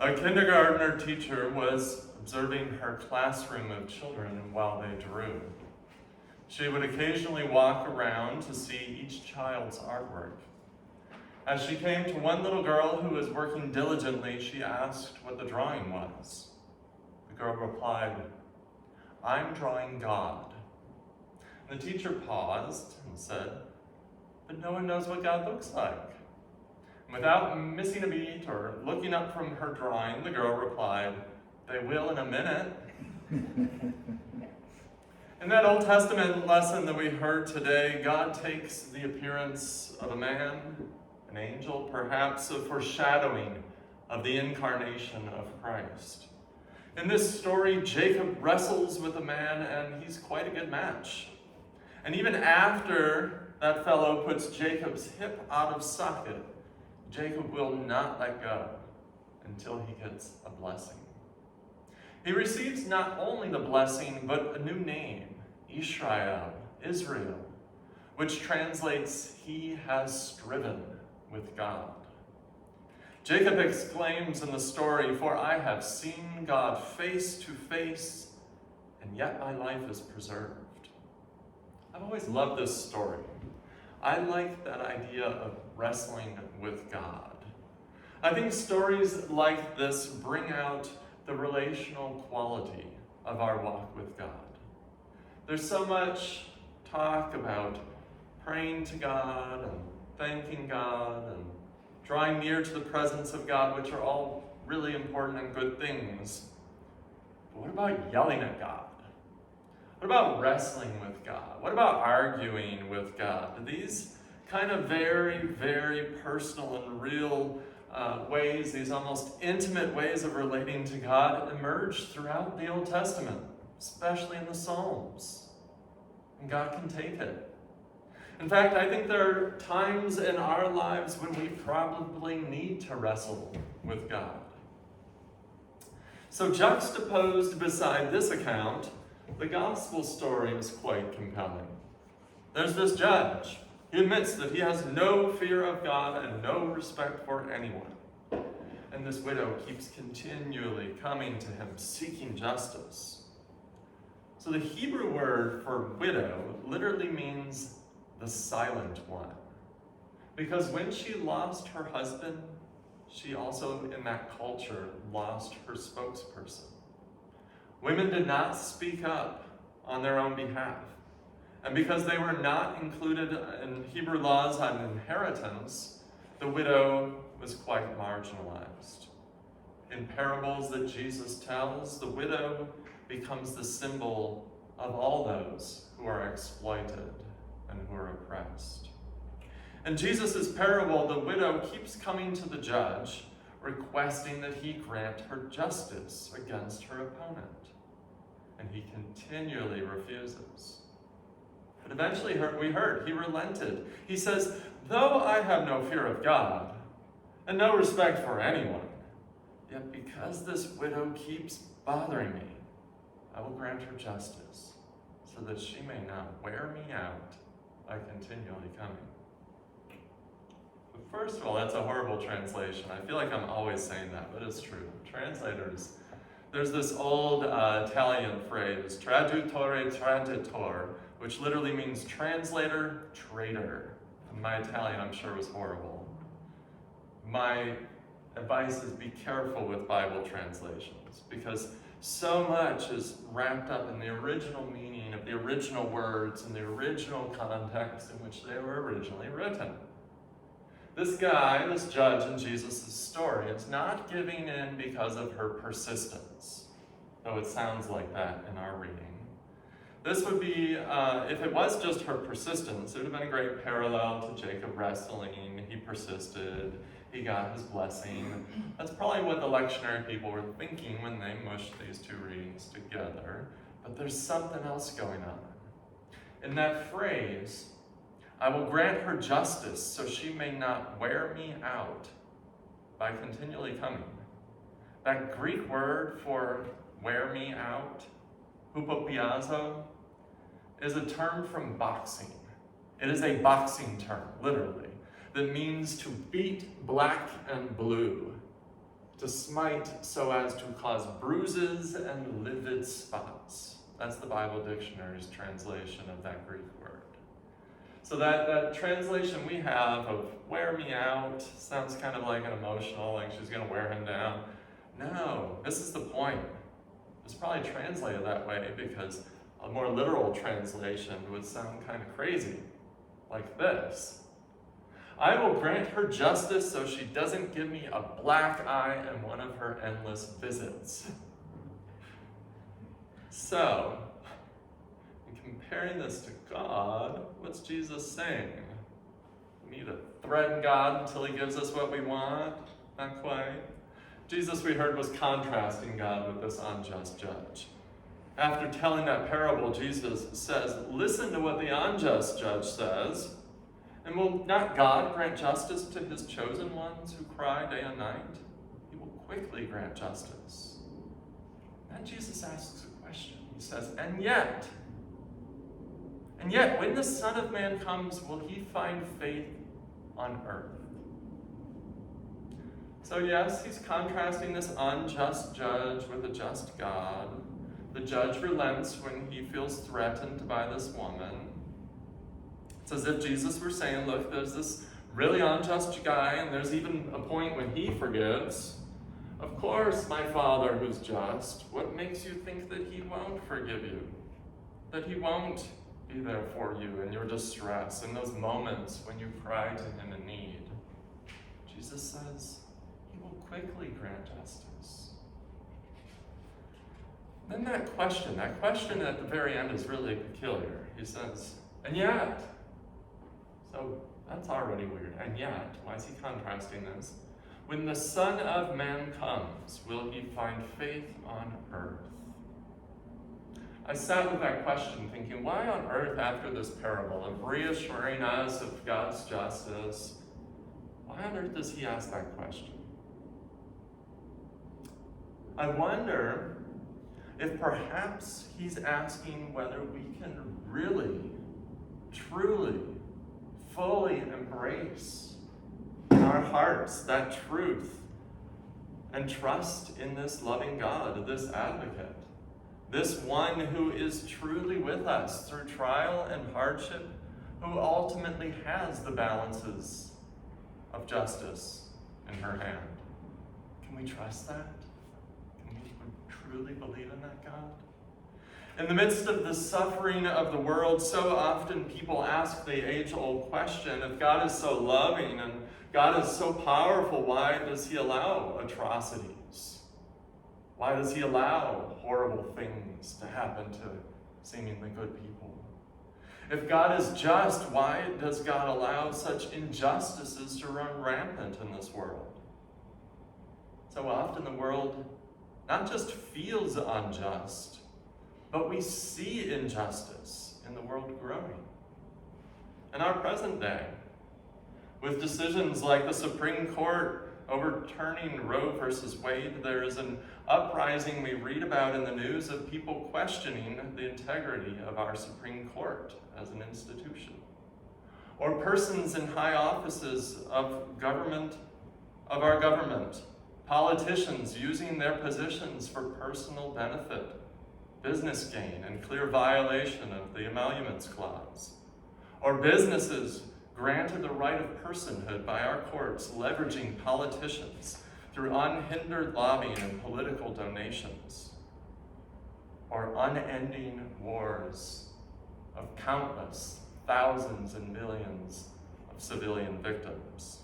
A kindergartner teacher was observing her classroom of children while they drew. She would occasionally walk around to see each child's artwork. As she came to one little girl who was working diligently, she asked what the drawing was. The girl replied, "I'm drawing God." And the teacher paused and said, "But no one knows what God looks like." And without missing a beat or looking up from her drawing, the girl replied, "They will in a minute." In that Old Testament lesson that we heard today, God takes the appearance of a man, an angel, perhaps a foreshadowing of the incarnation of Christ. In this story, Jacob wrestles with a man, and he's quite a good match. And even after that fellow puts Jacob's hip out of socket, Jacob will not let go until he gets a blessing. He receives not only the blessing, but a new name, Israel, which translates, "He has striven with God." Jacob exclaims in the story, "For I have seen God face to face, and yet my life is preserved." I've always loved this story. I like that idea of wrestling with God. I think stories like this bring out the relational quality of our walk with God. There's so much talk about praying to God and thanking God and drawing near to the presence of God, which are all really important and good things. But what about yelling at God? What about wrestling with God? What about arguing with God? These kind of very, very personal and real ways, these almost intimate ways of relating to God, emerge throughout the Old Testament, especially in the Psalms. And God can take it. In fact, I think there are times in our lives when we probably need to wrestle with God. So juxtaposed beside this account, the gospel story is quite compelling. There's this judge. He admits that he has no fear of God and no respect for anyone. And this widow keeps continually coming to him, seeking justice. So the Hebrew word for widow literally means the silent one. Because when she lost her husband, she also, in that culture, lost her spokesperson. Women did not speak up on their own behalf. And because they were not included in Hebrew laws on inheritance, the widow was quite marginalized. In parables that Jesus tells, the widow becomes the symbol of all those who are exploited and who are oppressed. In Jesus' parable, the widow keeps coming to the judge, requesting that he grant her justice against her opponent. And he continually refuses. But eventually, we heard, he relented. He says, "Though I have no fear of God and no respect for anyone, yet because this widow keeps bothering me, I will grant her justice so that she may not wear me out by continually coming." But first of all, that's a horrible translation. I feel like I'm always saying that, but it's true. Translators, there's this old Italian phrase, traduttore traditor, which literally means translator, traitor. And my Italian, I'm sure, was horrible. My advice is be careful with Bible translations, because so much is wrapped up in the original meaning of the original words and the original context in which they were originally written. This guy, this judge in Jesus' story, is not giving in because of her persistence, though it sounds like that in our reading. This would be, if it was just her persistence, it would have been a great parallel to Jacob wrestling. He persisted, he got his blessing. That's probably what the lectionary people were thinking when they mushed these two readings together. But there's something else going on. In that phrase, "I will grant her justice so she may not wear me out by continually coming." That Greek word for wear me out, hupopiazo, is a term from boxing. It is a boxing term, literally, that means to beat black and blue, to smite so as to cause bruises and livid spots. That's the Bible Dictionary's translation of that Greek word. So that translation we have of wear me out sounds kind of like an emotional, like she's going to wear him down. No, this is the point. It's probably translated that way because a more literal translation would sound kind of crazy, like this. I will grant her justice so she doesn't give me a black eye in one of her endless visits. So, in comparing this to God, what's Jesus saying? We need to threaten God until he gives us what we want? Not quite. Jesus, we heard, was contrasting God with this unjust judge. After telling that parable, Jesus says, listen to what the unjust judge says. And will not God grant justice to his chosen ones who cry day and night? He will quickly grant justice. Then Jesus asks a question. He says, and yet, when the Son of Man comes, will he find faith on earth? So yes, he's contrasting this unjust judge with a just God. The judge relents when he feels threatened by this woman. It's as if Jesus were saying, look, there's this really unjust guy, and there's even a point when he forgives. Of course, my Father who's just, what makes you think that he won't forgive you? That he won't be there for you in your distress, in those moments when you cry to him in need? Jesus says, he will quickly grant justice. Then that question at the very end is really peculiar. He says, and yet. So that's already weird. And yet, why is he contrasting this? When the Son of Man comes, will he find faith on earth? I sat with that question thinking, why on earth, after this parable of reassuring us of God's justice, why on earth does he ask that question? I wonder if perhaps he's asking whether we can really, truly, fully embrace in our hearts that truth and trust in this loving God, this advocate, this one who is truly with us through trial and hardship, who ultimately has the balances of justice in her hand. Can we trust that? Can we truly believe in that God? In the midst of the suffering of the world, so often people ask the age-old question, if God is so loving and God is so powerful, why does he allow atrocities? Why does he allow horrible things to happen to seemingly good people? If God is just, why does God allow such injustices to run rampant in this world? So often the world not just feels unjust, but we see injustice in the world growing. In our present day, with decisions like the Supreme Court overturning Roe versus Wade, there is an uprising we read about in the news of people questioning the integrity of our Supreme Court as an institution. Or persons in high offices of our government, politicians using their positions for personal benefit, business gain, and clear violation of the Emoluments Clause. Or businesses granted the right of personhood by our courts, leveraging politicians through unhindered lobbying and political donations. Or unending wars of countless thousands and millions of civilian victims.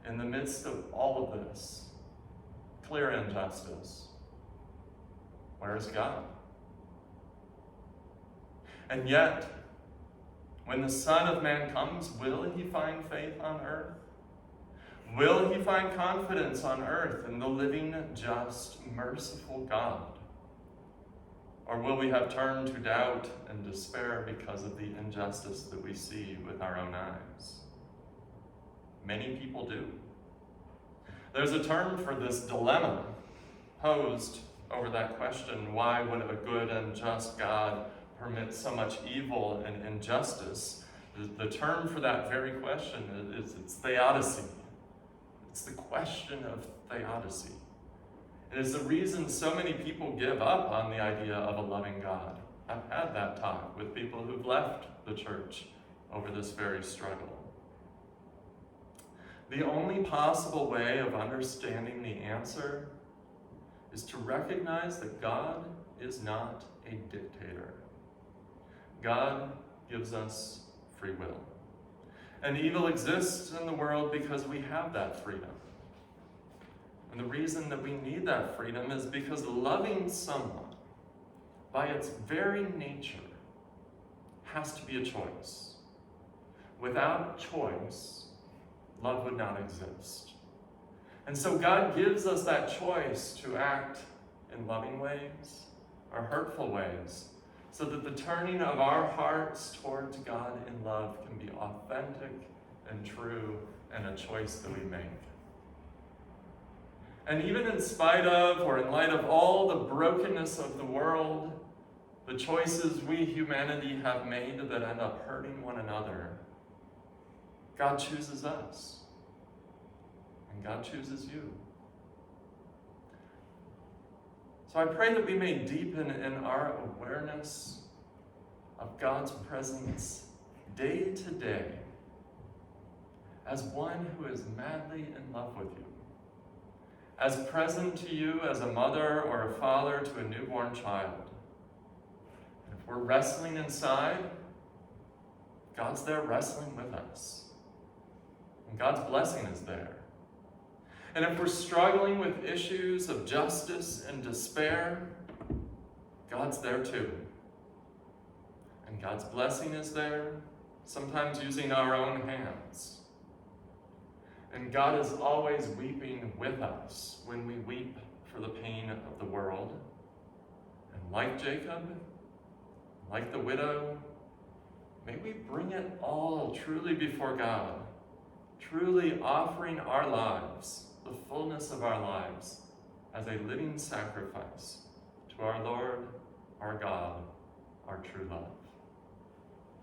In the midst of all of this, clear injustice, where is God? And yet, when the Son of Man comes, will he find faith on earth? Will he find confidence on earth in the living, just, merciful God? Or will we have turned to doubt and despair because of the injustice that we see with our own eyes? Many people do. There's a term for this dilemma posed over that question, why would a good and just God permit so much evil and injustice? The term for that very question is it's theodicy. It's the question of theodicy. It is the reason so many people give up on the idea of a loving God. I've had that talk with people who've left the church over this very struggle. The only possible way of understanding the answer is to recognize that God is not a dictator. God gives us free will. And evil exists in the world because we have that freedom. And the reason that we need that freedom is because loving someone, by its very nature, has to be a choice. Without choice, love would not exist. And so God gives us that choice to act in loving ways or hurtful ways, so that the turning of our hearts towards God in love can be authentic and true and a choice that we make. And even in spite of or in light of all the brokenness of the world, the choices we humanity have made that end up hurting one another, God chooses us. And God chooses you. So I pray that we may deepen in our awareness of God's presence day to day as one who is madly in love with you, as present to you as a mother or a father to a newborn child. And if we're wrestling inside, God's there wrestling with us. And God's blessing is there. And if we're struggling with issues of justice and despair, God's there too. And God's blessing is there, sometimes using our own hands. And God is always weeping with us when we weep for the pain of the world. And like Jacob, like the widow, may we bring it all truly before God, truly offering our lives, the fullness of our lives, as a living sacrifice to our Lord, our God, our true love.